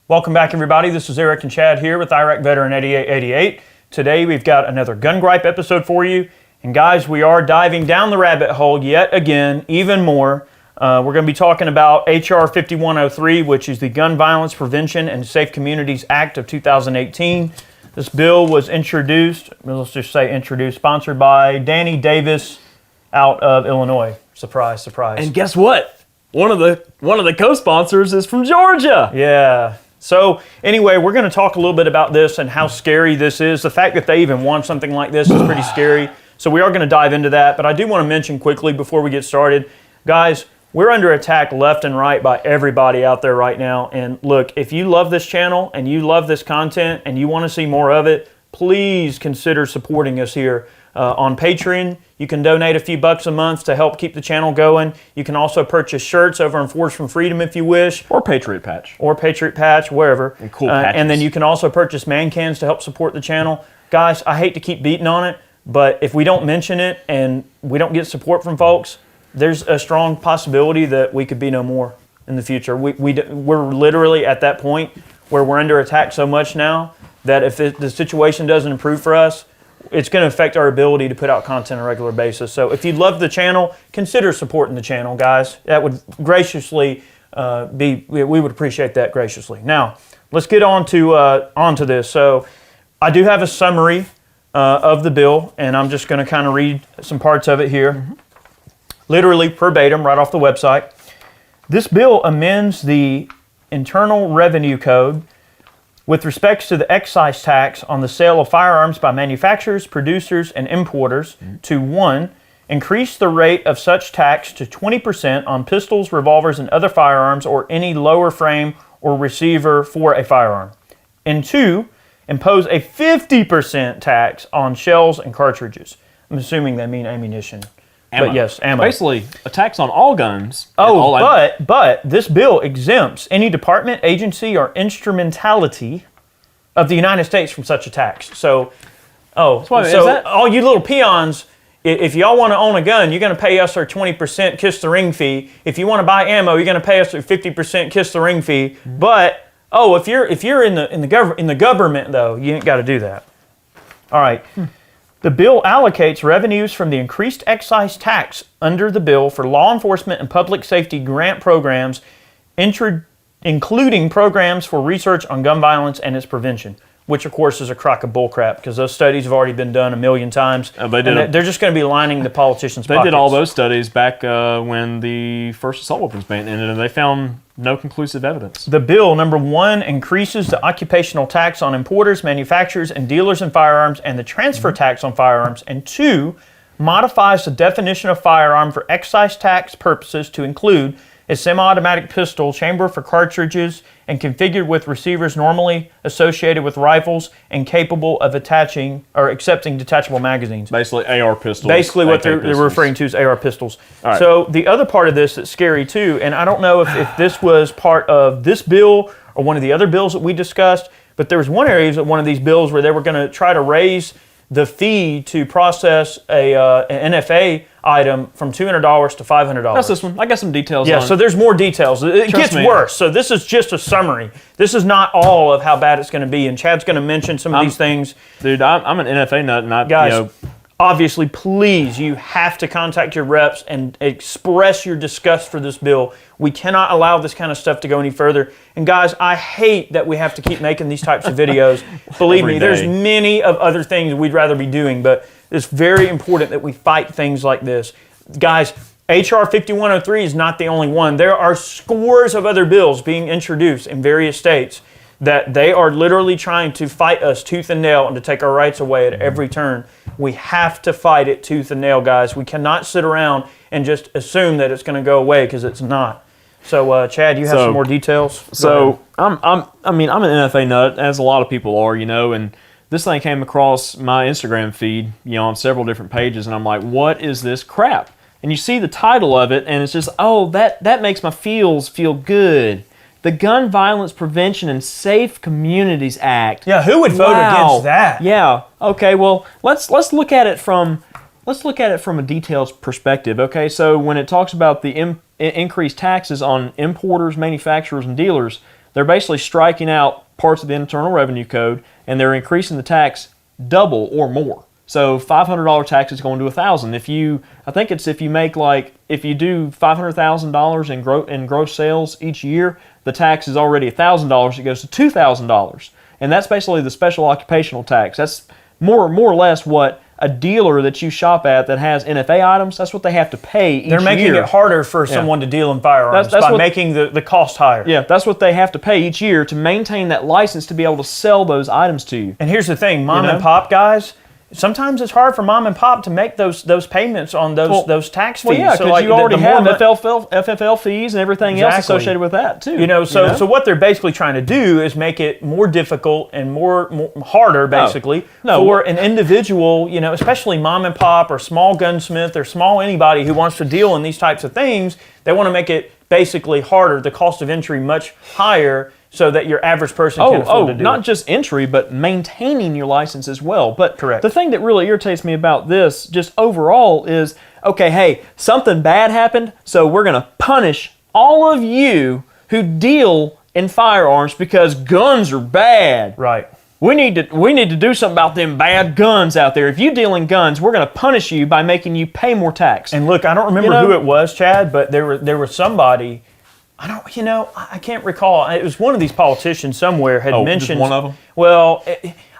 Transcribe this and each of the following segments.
Welcome back, everybody. This is Eric and Chad here with Iraq Veteran 8888. Today we've got another Gun Gripe episode for you. And guys, we are diving down the rabbit hole yet again, even more. We're going to be talking about H.R. 5103, which is the Gun Violence Prevention and Safe Communities Act of 2018. This bill was introduced, let's just say introduced, sponsored by Danny Davis out of Illinois. Surprise, surprise. And guess what? One of the co-sponsors is from Georgia. Yeah. So anyway, we're going to talk a little bit about this and how scary this is. The fact that they even want something like this is pretty scary. So we are going to dive into that. But I do want to mention quickly before we get started, guys, we're under attack left and right by everybody out there right now. And look, if you love this channel and you love this content and you want to see more of it, please consider supporting us here on Patreon. You can donate a few bucks a month to help keep the channel going. You can also purchase shirts over on Force from Freedom if you wish. Or Patriot Patch. Or Patriot Patch, wherever. And cool patches. And then you can also purchase man cans to help support the channel. Guys, I hate to keep beating on it, but if we don't mention it and we don't get support from folks, there's a strong possibility that we could be no more in the future. We're literally at that point where we're under attack so much now that if the situation doesn't improve for us, it's going to affect our ability to put out content on a regular basis. So if you love the channel, consider supporting the channel, guys. That would graciously we would appreciate that graciously. Now, let's get on to this. So I do have a summary of the bill, and I'm just going to kind of read some parts of it here. Literally verbatim right off the website. This bill amends the Internal Revenue Code with respects to the excise tax on the sale of firearms by manufacturers, producers, and importers to 1, increase the rate of such tax to 20% on pistols, revolvers, and other firearms or any lower frame or receiver for a firearm. And 2, impose a 50% tax on shells and cartridges. I'm assuming they mean ammunition. Ammo. But yes, ammo. Basically, a tax on all guns. Oh, but this bill exempts any department, agency, or instrumentality of the United States from such a tax. So, all you little peons, if y'all want to own a gun, you're going to pay us our 20% kiss the ring fee. If you want to buy ammo, you're going to pay us our 50% kiss the ring fee. But if you're in the government though, you ain't got to do that. All right. The bill allocates revenues from the increased excise tax under the bill for law enforcement and public safety grant programs, including programs for research on gun violence and its prevention, which of course is a crock of bullcrap because those studies have already been done a million times. They're just going to be lining the politicians' pockets. They did all those studies back when the first assault weapons ban ended, and they found no conclusive evidence. The bill, number 1, increases the occupational tax on importers, manufacturers, and dealers in firearms and the transfer tax on firearms. And 2, modifies the definition of firearm for excise tax purposes to include a semi-automatic pistol, chamber for cartridges, and configured with receivers normally associated with rifles and capable of attaching or accepting detachable magazines. Basically AR pistols. Basically what they're referring to is AR pistols. Right. So the other part of this that's scary too, and I don't know if this was part of this bill or one of the other bills that we discussed, but there was one area of one of these bills where they were going to try to raise the fee to process an NFA item from $200 to $500. That's this one. I got some details on it. Yeah, so there's more details. It gets worse. So this is just a summary. This is not all of how bad it's going to be, and Chad's going to mention some of these things. Dude, I'm an NFA nut, and guys, obviously, please, you have to contact your reps and express your disgust for this bill. We cannot allow this kind of stuff to go any further. And guys, I hate that we have to keep making these types of videos. Believe me, there's many of other things we'd rather be doing, but it's very important that we fight things like this. Guys, H.R. 5103 is not the only one. There are scores of other bills being introduced in various states that they are literally trying to fight us tooth and nail and to take our rights away at every turn. We have to fight it tooth and nail, guys. We cannot sit around and just assume that it's going to go away because it's not. So, Chad, you have some more details? So, I'm an NFA nut, as a lot of people are, and this thing came across my Instagram feed, on several different pages, and I'm like, what is this crap? And you see the title of it, and it's just, that makes my feels feel good. The Gun Violence Prevention and Safe Communities Act. Yeah, who would vote against that? Yeah. Okay. Well, let's look at it from a detailed perspective. Okay. So when it talks about the increased taxes on importers, manufacturers, and dealers, they're basically striking out parts of the Internal Revenue Code, and they're increasing the tax double or more. So $500 tax is going to $1,000. I think it's if you make if you do $500,000 in gross sales each year, the tax is already $1,000. It goes to $2,000, and that's basically the special occupational tax. That's more or less what a dealer that you shop at that has NFA items, that's what they have to pay each year. They're making it harder for someone to deal in firearms by making the cost higher. Yeah, that's what they have to pay each year to maintain that license to be able to sell those items to you. And here's the thing, mom and pop guys, sometimes it's hard for mom and pop to make those payments on those tax fees. Well, yeah, because you already have FFL fees and everything else associated with that too. So what they're basically trying to do is make it more difficult and more harder, basically, for an individual, especially mom and pop or small gunsmith or small anybody who wants to deal in these types of things. They want to make it basically harder, the cost of entry much higher, so that your average person can afford to do it. Not just entry, but maintaining your license as well. But correct. The thing that really irritates me about this, just overall, is, okay, hey, something bad happened, so we're going to punish all of you who deal in firearms because guns are bad. Right. We need to do something about them bad guns out there. If you deal in guns, we're going to punish you by making you pay more tax. And look, I don't remember who it was, Chad, but there was somebody. I can't recall. It was one of these politicians somewhere had mentioned. Just one of them? Well,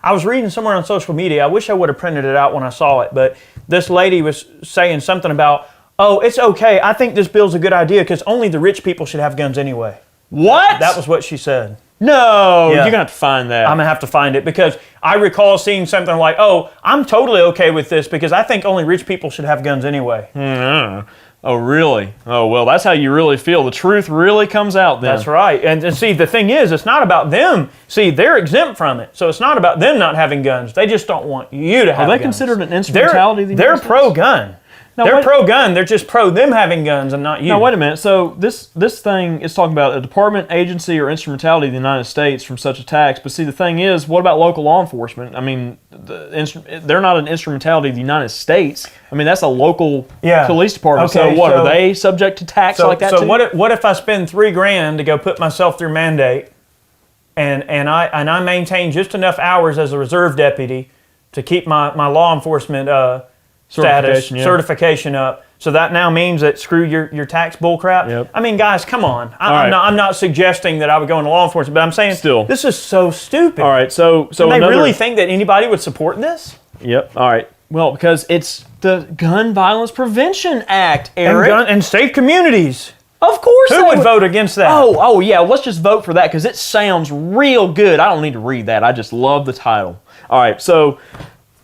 I was reading somewhere on social media. I wish I would have printed it out when I saw it. But this lady was saying something about, it's okay. I think this bill's a good idea because only the rich people should have guns anyway. What? That was what she said. No, you're going to have to find that. I'm going to have to find it because I recall seeing something like, I'm totally okay with this because I think only rich people should have guns anyway. Mm-hmm. Oh, really? Oh, well, that's how you really feel. The truth really comes out then. That's right. And see, the thing is, it's not about them. See, they're exempt from it. So it's not about them not having guns. They just don't want you to have guns. Are they considered an instrumentality of the United States? They're pro-gun. They're pro-gun. They're just pro them having guns and not you. Now, wait a minute. So this thing is talking about a department, agency, or instrumentality of the United States from such a tax. But see, the thing is, what about local law enforcement? I mean, they're not an instrumentality of the United States. I mean, that's a local police department. Okay, so are they subject to tax like that too? So what if I spend $3,000 to go put myself through mandate, and I maintain just enough hours as a reserve deputy to keep my law enforcement certification up. So that now means that screw your tax bull crap. Yep. I mean, guys, come on. I'm not suggesting that I would go into law enforcement, but I'm saying this is so stupid. All right, so they really think that anybody would support this? Yep. All right. Well, because it's the Gun Violence Prevention Act, Eric. And safe communities. Of course. Who would vote against that? Oh yeah. Let's just vote for that because it sounds real good. I don't need to read that. I just love the title. All right. So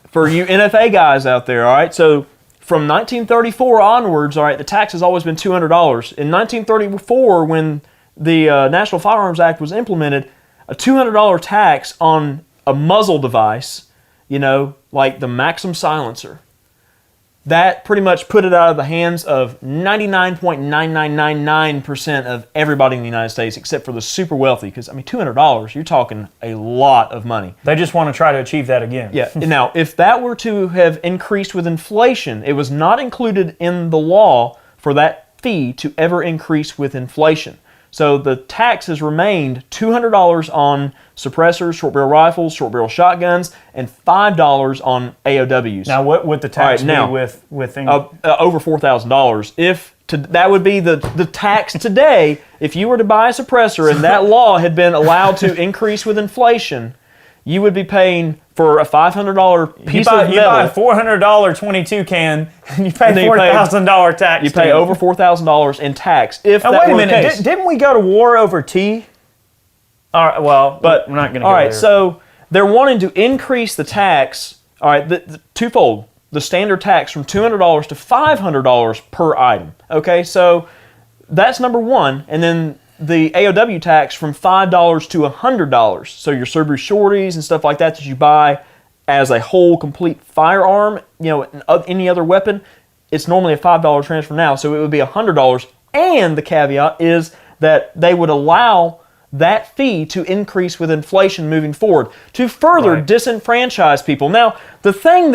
for you NFA guys out there, all right. So from 1934 onwards, all right, the tax has always been $200. In 1934, when the National Firearms Act was implemented, a $200 tax on a muzzle device, like the Maxim silencer, that pretty much put it out of the hands of 99.9999% of everybody in the United States, except for the super wealthy. Because, I mean, $200, you're talking a lot of money. They just want to try to achieve that again. Yeah. Now, if that were to have increased with inflation, it was not included in the law for that fee to ever increase with inflation. So the tax has remained $200 on suppressors, short barrel rifles, short barrel shotguns, and $5 on AOWs. Now, what would the tax be with over $4,000? That would be the tax today. If you were to buy a suppressor and that law had been allowed to increase with inflation, you would be paying for a $500 piece of metal. You buy a $400 22 can, and you pay $4,000 tax. You pay over $4,000 in tax. If that wait a were minute, the case. Didn't we go to war over tea? All right, well, but we're not going to go there. All right, so they're wanting to increase the tax. All right, the twofold. The standard tax from $200 to $500 per item. Okay, so that's number one, and then the AOW tax from $5 to $100. So your Cerberus shorties and stuff like that you buy as a whole complete firearm, any other weapon, it's normally a $5 transfer now, so it would be $100. And the caveat is that they would allow that fee to increase with inflation moving forward to further disenfranchise people. Now, I'm going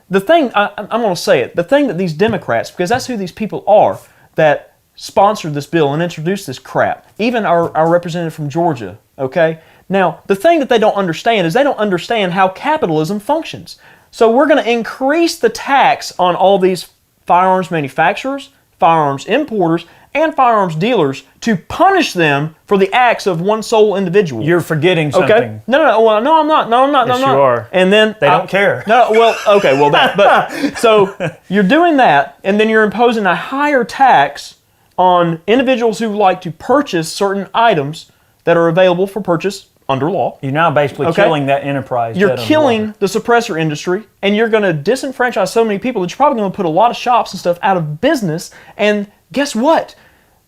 to say it, the thing that these Democrats, because that's who these people are, that sponsored this bill and introduced this crap. Even our representative from Georgia, okay? Now, the thing that they don't understand is they don't understand how capitalism functions. So we're going to increase the tax on all these firearms manufacturers, firearms importers, and firearms dealers to punish them for the acts of one sole individual. You're forgetting something. Okay? No, I'm not. Yes, you are. And then They don't care. No, well, okay, well, but so you're doing that, and then you're imposing a higher tax on individuals who like to purchase certain items that are available for purchase under law. You're now basically killing that enterprise. You're killing the suppressor industry, and you're going to disenfranchise so many people that you're probably going to put a lot of shops and stuff out of business. And guess what?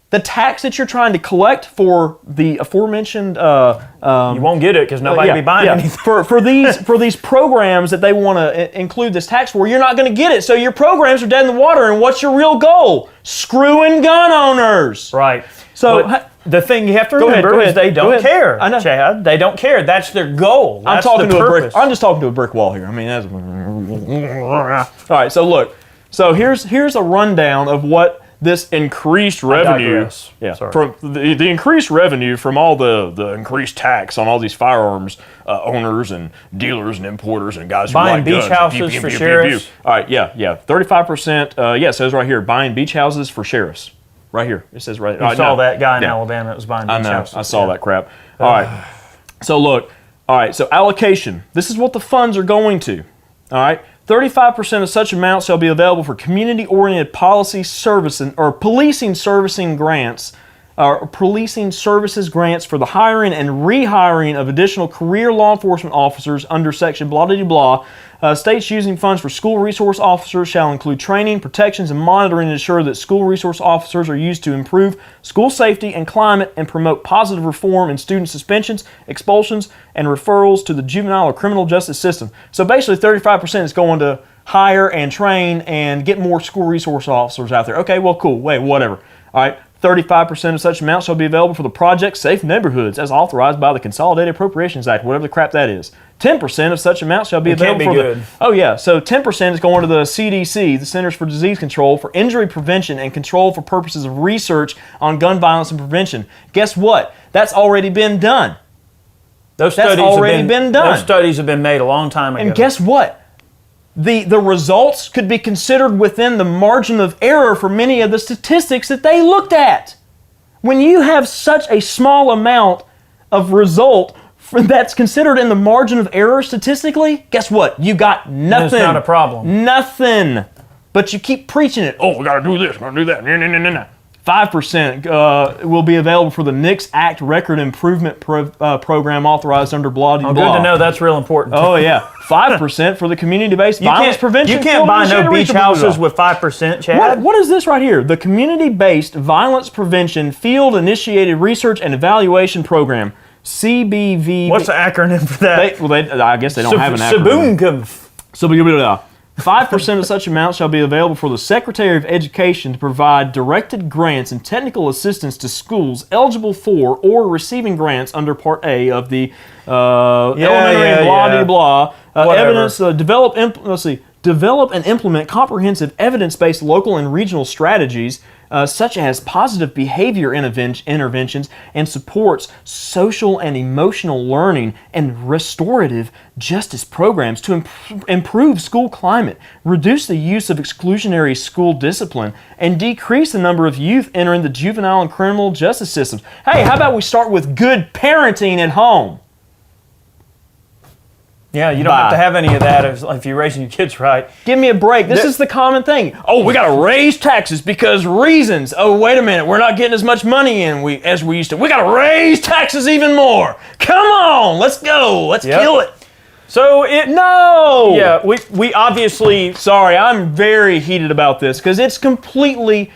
The tax that you're trying to collect for the aforementioned you won't get it because nobody will be buying anything. for these programs that they want to include this tax for, you're not going to get it. So your programs are dead in the water. And what's your real goal? Screwing gun owners. Right. So but the thing you have to remember is they don't care. I know. Chad. They don't care. That's their goal. That's I'm just talking to a brick wall here. I mean, that's all right. So look. So here's a rundown of what this increased revenue, from the increased revenue from all the increased tax on all these firearms owners and dealers and importers and guys who buying like beach guns, houses for sheriffs. All right, 35%. It says right here, buying beach houses for sheriffs. Right here, it says right. You saw that guy in Alabama that was buying beach houses. I saw that crap. All right, so look. All right, so allocation. This is what the funds are going to. All right. 35% of such amounts shall be available for community-oriented policy servicing or policing servicing grants, or policing services grants for the hiring and rehiring of additional career law enforcement officers under section blah blah blah. States using funds for school resource officers shall include training, protections, and monitoring to ensure that school resource officers are used to improve school safety and climate and promote positive reform in student suspensions, expulsions, and referrals to the juvenile or criminal justice system. So basically 35% is going to hire and train and get more school resource officers out there. Okay, well, cool. Wait, whatever. All right. 35% of such amounts shall be available for the Project Safe Neighborhoods as authorized by the Consolidated Appropriations Act, whatever the crap that is. 10% of such amounts shall be available for so 10% is going to the CDC, the Centers for Disease Control, for injury prevention and control for purposes of research on gun violence and prevention. Guess what? That's already been done. Those studies have been made a long time ago. And guess what? The results could be considered within the margin of error for many of the statistics that they looked at. When you have such a small amount of result that's considered in the margin of error statistically, guess what? You got nothing. It's not a problem. Nothing. But you keep preaching it. Oh, we got to do this, we got to do that. No. 5% will be available for the NICS Act Record Improvement Program authorized under blah, blah, blah. Good to know. That's real important. Oh, yeah. 5% for the community-based violence prevention. You can't buy no beach houses with 5%, Chad. What is this right here? The Community-Based Violence Prevention Field-Initiated Research and Evaluation Program, CBV. What's the acronym for that? I guess they don't have an acronym. Saboonkum. 5% of such amounts shall be available for the Secretary of Education to provide directed grants and technical assistance to schools eligible for or receiving grants under Part A of the elementary blah. Evidence develop and implement comprehensive evidence-based local and regional strategies such as positive behavior interventions and supports social and emotional learning and restorative justice programs to improve school climate, reduce the use of exclusionary school discipline, and decrease the number of youth entering the juvenile and criminal justice systems. Hey, how about we start with good parenting at home? Yeah, you don't have to have any of that if you're raising your kids right. Give me a break. This is the common thing. Oh, we got to raise taxes because reasons. Oh, wait a minute. We're not getting as much money in as we used to. We got to raise taxes even more. Come on. Let's go. Let's kill it. So Yeah, we obviously... Sorry, I'm very heated about this because it's completely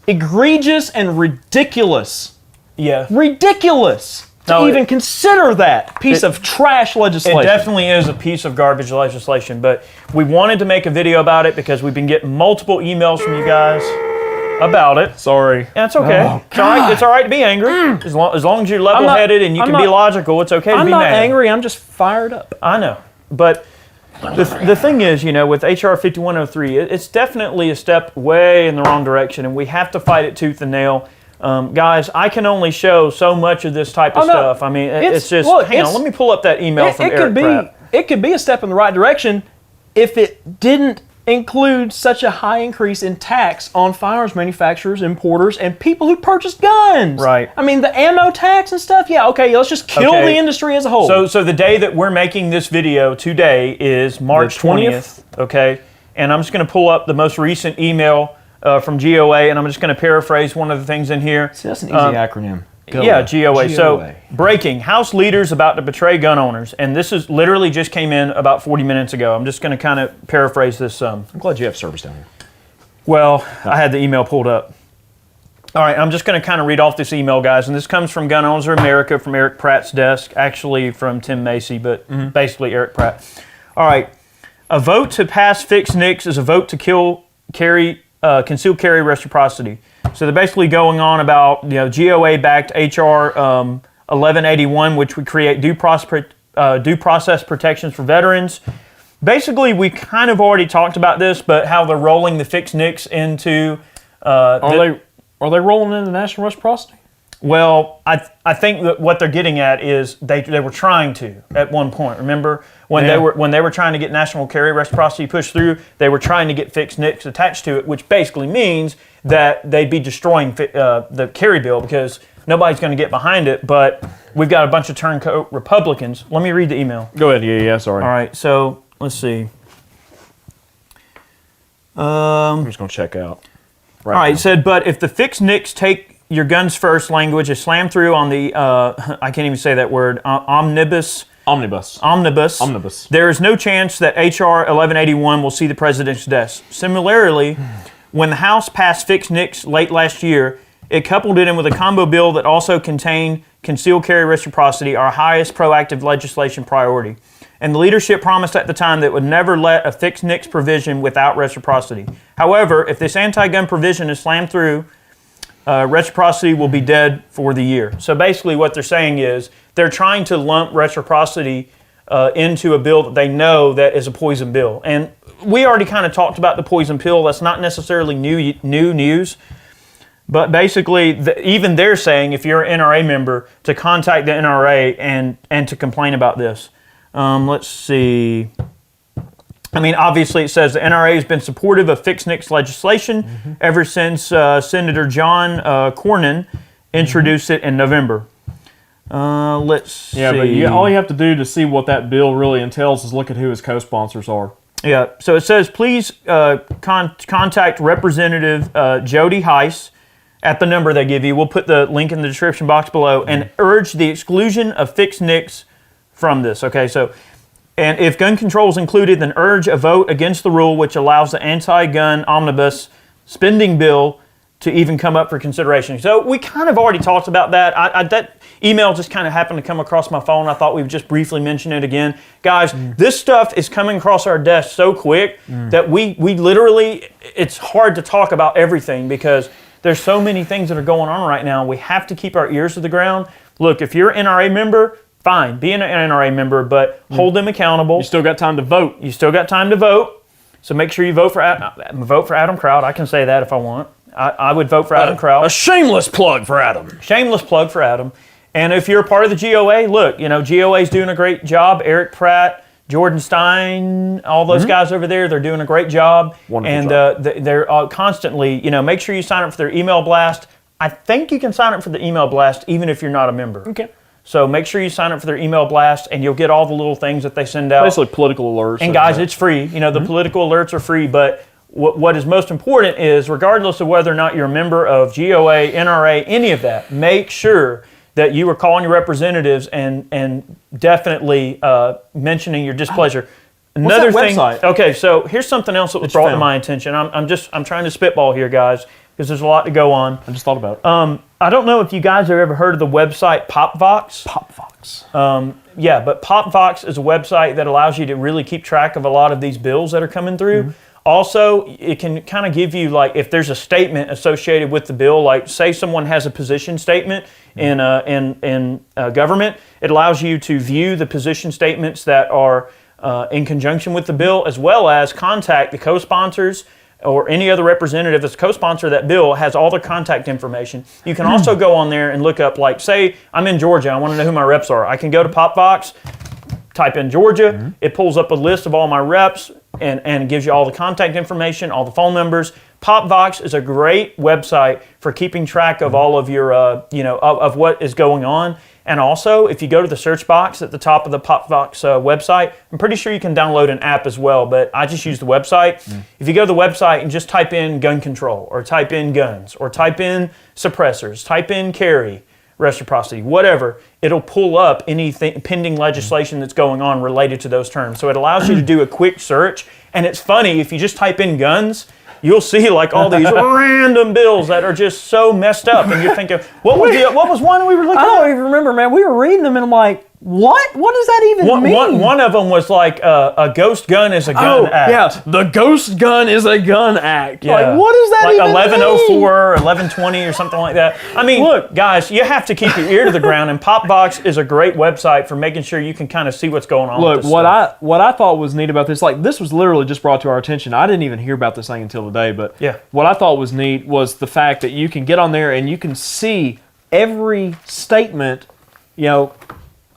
egregious and ridiculous. Yeah. Ridiculous. To even consider that piece of trash legislation. It definitely is a piece of garbage legislation, but we wanted to make a video about it because we've been getting multiple emails from you guys about it. Sorry. That's okay. Oh, it's all right to be angry. As long as you're level-headed and you can be logical, it's okay to be mad. I'm not angry. I'm just fired up. I know. But The thing is, with HR 5103, it's definitely a step way in the wrong direction, and we have to fight it tooth and nail. Guys, I can only show so much of this type of stuff. I mean, it's just, hang on, let me pull up that email from Eric Pratt. It could be a step in the right direction if it didn't include such a high increase in tax on firearms manufacturers, importers, and people who purchase guns. Right. I mean, the ammo tax and stuff, yeah, okay, let's just kill the industry as a whole. So the day that we're making this video today is March 20th, okay? And I'm just going to pull up the most recent email from GeoA, and I'm just going to paraphrase one of the things in here. See, that's an easy acronym. Yeah, GeoA. So, breaking, House leaders about to betray gun owners. And this is literally just came in about 40 minutes ago. I'm just going to kind of paraphrase this. I'm glad you have service down here. Well, I had the email pulled up. All right, I'm just going to kind of read off this email, guys. And this comes from Gun Owners of America, from Eric Pratt's desk. Actually, from Tim Macy, but basically Eric Pratt. All right. A vote to pass fixed NICS is a vote to concealed carry reciprocity. So they're basically going on about GeoA-backed HR 1181, which would create due process protections for veterans. Basically, we kind of already talked about this, but how they're rolling the fixed NICS into. Are they rolling into national reciprocity? Well, I think that what they're getting at is they were trying to at one point. Remember when they were trying to get national carry reciprocity pushed through, they were trying to get fixed NICS attached to it, which basically means that they'd be destroying the carry bill because nobody's going to get behind it. But we've got a bunch of turncoat Republicans. Let me read the email. Go ahead. Yeah. Sorry. All right. So let's see. I'm just going to check out. All right. It said, but if the fixed NICS take your guns first language is slammed through on the, I can't even say that word, omnibus. There is no chance that H.R. 1181 will see the president's desk. Similarly, when the House passed fixed NICS late last year, it coupled it in with a combo bill that also contained concealed carry reciprocity, our highest proactive legislation priority. And the leadership promised at the time that it would never let a fixed NICS provision without reciprocity. However, if this anti-gun provision is slammed through, reciprocity will be dead for the year. So basically what they're saying is they're trying to lump reciprocity into a bill that they know that is a poison bill. And we already kind of talked about the poison pill. That's not necessarily new news. But basically, even they're saying if you're an NRA member to contact the NRA and to complain about this. Let's see. I mean, obviously it says the NRA has been supportive of fixed NICS legislation ever since Senator John Cornyn introduced it in November. Let's see. Yeah, but all you have to do to see what that bill really entails is look at who his co-sponsors are. Yeah, so it says, please contact Representative Jody Heiss at the number they give you. We'll put the link in the description box below and urge the exclusion of fixed NICS from this. Okay, so... And if gun control is included, then urge a vote against the rule which allows the anti-gun omnibus spending bill to even come up for consideration. So we kind of already talked about that. That email just kind of happened to come across my phone. I thought we would just briefly mention it again. Guys, this stuff is coming across our desk so quick that we literally, it's hard to talk about everything because there's so many things that are going on right now. We have to keep our ears to the ground. Look, if you're an NRA member, fine, be an NRA member, but hold them accountable. You still got time to vote. You still got time to vote. So make sure you vote for Adam Kraut. I can say that if I want. I would vote for Adam Kraut. A shameless plug for Adam. Shameless plug for Adam. And if you're a part of the GeoA, look, GeoA is doing a great job. Eric Pratt, Jordan Stein, all those guys over there, they're doing a great job. Wonderful job. They're constantly, make sure you sign up for their email blast. I think you can sign up for the email blast even if you're not a member. Okay. So make sure you sign up for their email blast, and you'll get all the little things that they send out. Basically political alerts. And guys, it's free. The political alerts are free, but what is most important is, regardless of whether or not you're a member of GeoA, NRA, any of that, make sure that you are calling your representatives and definitely mentioning your displeasure. Another thing. Website? Okay, so here's something else that was brought to my attention. I'm trying to spitball here, guys, because there's a lot to go on. I just thought about it. I don't know if you guys have ever heard of the website PopVox. PopVox. Yeah, but PopVox is a website that allows you to really keep track of a lot of these bills that are coming through. Also, it can kind of give you, like, if there's a statement associated with the bill, like say someone has a position statement in government, it allows you to view the position statements that are in conjunction with the bill, as well as contact the co-sponsors or any other representative that's co-sponsor of that bill has all their contact information. You can also go on there and look up, like, say I'm in Georgia, I want to know who my reps are. I can go to PopVox, type in Georgia, it pulls up a list of all my reps and gives you all the contact information, all the phone numbers. PopVox is a great website for keeping track of all of your, of what is going on. And also, if you go to the search box at the top of the PopVox website, I'm pretty sure you can download an app as well, but I just use the website. If you go to the website and just type in gun control, or type in guns, or type in suppressors, type in carry, reciprocity, whatever, it'll pull up anything pending legislation that's going on related to those terms. So it allows you to do a quick search. And it's funny, if you just type in guns, you'll see like all these random bills that are just so messed up, and you're thinking, what was one we were looking at? I don't even remember, man. We were reading them, and I'm like, what? What does that even mean? One of them was like a ghost gun is a gun act. Yeah, the ghost gun is a gun act. Yeah. Like, what does that like even mean? 1104 or 1120 or something like that. I mean, look, guys, you have to keep your ear to the ground, and PopVox is a great website for making sure you can kind of see what's going on. Look, with this what stuff. I thought was neat about this, like this was literally just brought to our attention. I didn't even hear about this thing until today, but yeah. What I thought was neat was the fact that you can get on there and you can see every statement,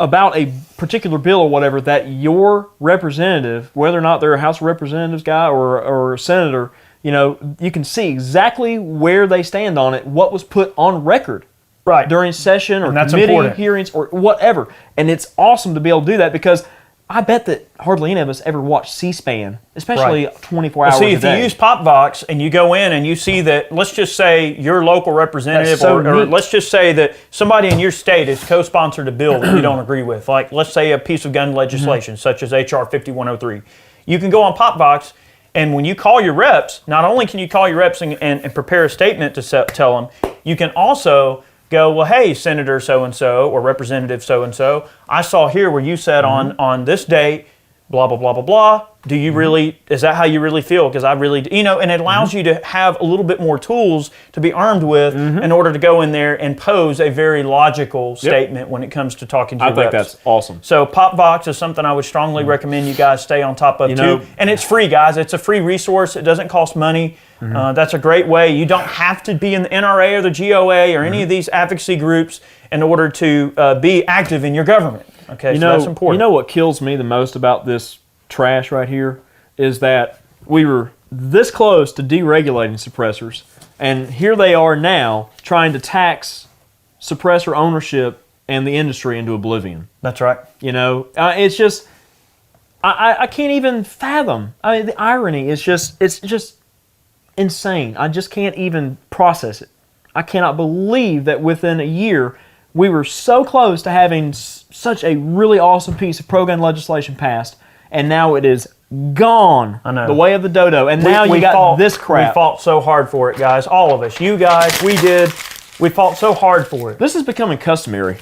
about a particular bill or whatever that your representative, whether or not they're a House of Representatives guy or a senator, you can see exactly where they stand on it, what was put on record right during session or that's committee important. hearings or whatever. And it's awesome to be able to do that because I bet that hardly any of us ever watch C-SPAN, especially 24 hours a day. See, if you use PopVox and you go in and you see that, let's just say your local representative, so or let's just say that somebody in your state has co-sponsored a bill that you don't agree with, like let's say a piece of gun legislation such as HR 5103. You can go on PopVox, and when you call your reps, not only can you call your reps and prepare a statement to tell them, you can also go, well, hey, Senator so-and-so or Representative so-and-so, I saw here where you said on this date, blah, blah, blah, blah, blah. Do you really, is that how you really feel? Because I really, and it allows you to have a little bit more tools to be armed with in order to go in there and pose a very logical statement when it comes to talking to your reps. I think that's awesome. So PopVox is something I would strongly recommend you guys stay on top of too. And it's free, guys. It's a free resource. It doesn't cost money. That's a great way. You don't have to be in the NRA or the GeoA or any of these advocacy groups in order to be active in your government. Okay, so that's important. You know what kills me the most about this trash right here is that we were this close to deregulating suppressors, and here they are now trying to tax suppressor ownership and the industry into oblivion. That's right. It's just I can't even fathom. I mean, the irony is it's just insane. I just can't even process it. I cannot believe that within a year we were so close to having such a really awesome piece of pro-gun legislation passed, and now it is gone. I know. The way of the dodo. And now you got this crap. We fought so hard for it, guys. All of us. You guys, we did. We fought so hard for it. This is becoming customary.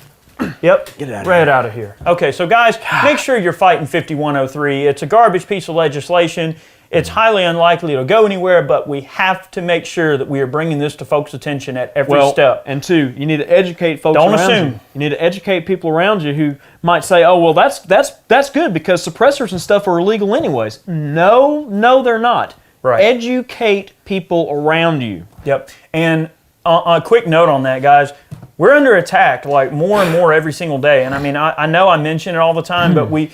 Yep. Get it out of Get here. it out of here. Okay, so guys, make sure you're fighting 5103. It's a garbage piece of legislation. It's highly unlikely it'll go anywhere, but we have to make sure that we are bringing this to folks' attention at every step. And two, you need to educate folks Don't around assume. you. You need to educate people around you who might say, oh, well, that's good because suppressors and stuff are illegal anyways. No, they're not. Right. Educate people around you. Yep. And a quick note on that, guys. We're under attack like more and more every single day. And I mean, I know I mention it all the time, but we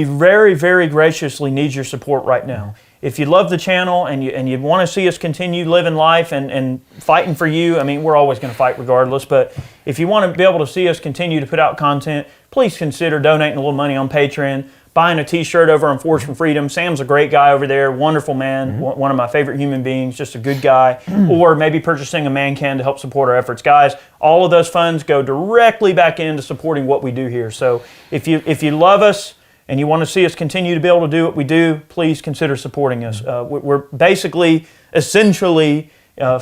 very, very graciously need your support right now. If you love the channel and you want to see us continue living life and fighting for you, I mean, we're always going to fight regardless, but if you want to be able to see us continue to put out content, please consider donating a little money on Patreon, buying a t-shirt over on Forge for Freedom. Sam's a great guy over there, wonderful man, one of my favorite human beings, just a good guy, or maybe purchasing a man can to help support our efforts. Guys, all of those funds go directly back into supporting what we do here. So if you love us, and you want to see us continue to be able to do what we do, please consider supporting us. We're basically, essentially,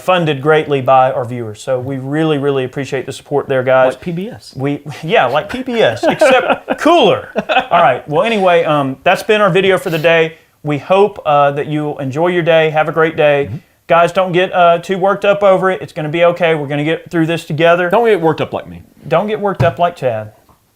funded greatly by our viewers. So we really, really appreciate the support there, guys. Like PBS. Like PBS, except cooler. All right, well, anyway, that's been our video for the day. We hope that you enjoy your day. Have a great day. Guys, don't get too worked up over it. It's going to be okay. We're going to get through this together. Don't get worked up like me. Don't get worked up like Chad.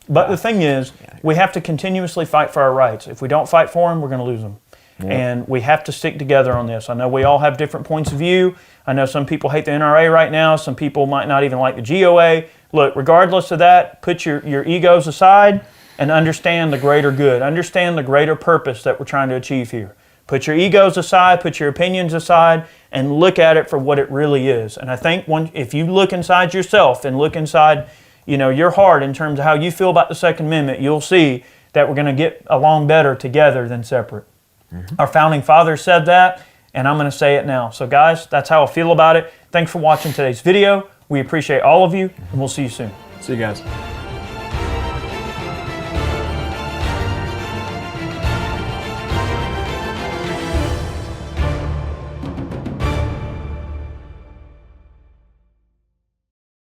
But the thing is, we have to continuously fight for our rights. If we don't fight for them, we're going to lose them. Yep. And we have to stick together on this. I know we all have different points of view. I know some people hate the NRA right now. Some people might not even like the GeoA. Look, regardless of that, put your egos aside and understand the greater good. Understand the greater purpose that we're trying to achieve here. Put your egos aside, put your opinions aside, and look at it for what it really is. And I think if you look inside yourself and look inside your heart in terms of how you feel about the Second Amendment, you'll see that we're going to get along better together than separate. Mm-hmm. Our founding fathers said that, and I'm going to say it now. So guys, that's how I feel about it. Thanks for watching today's video. We appreciate all of you, and we'll see you soon. See you guys.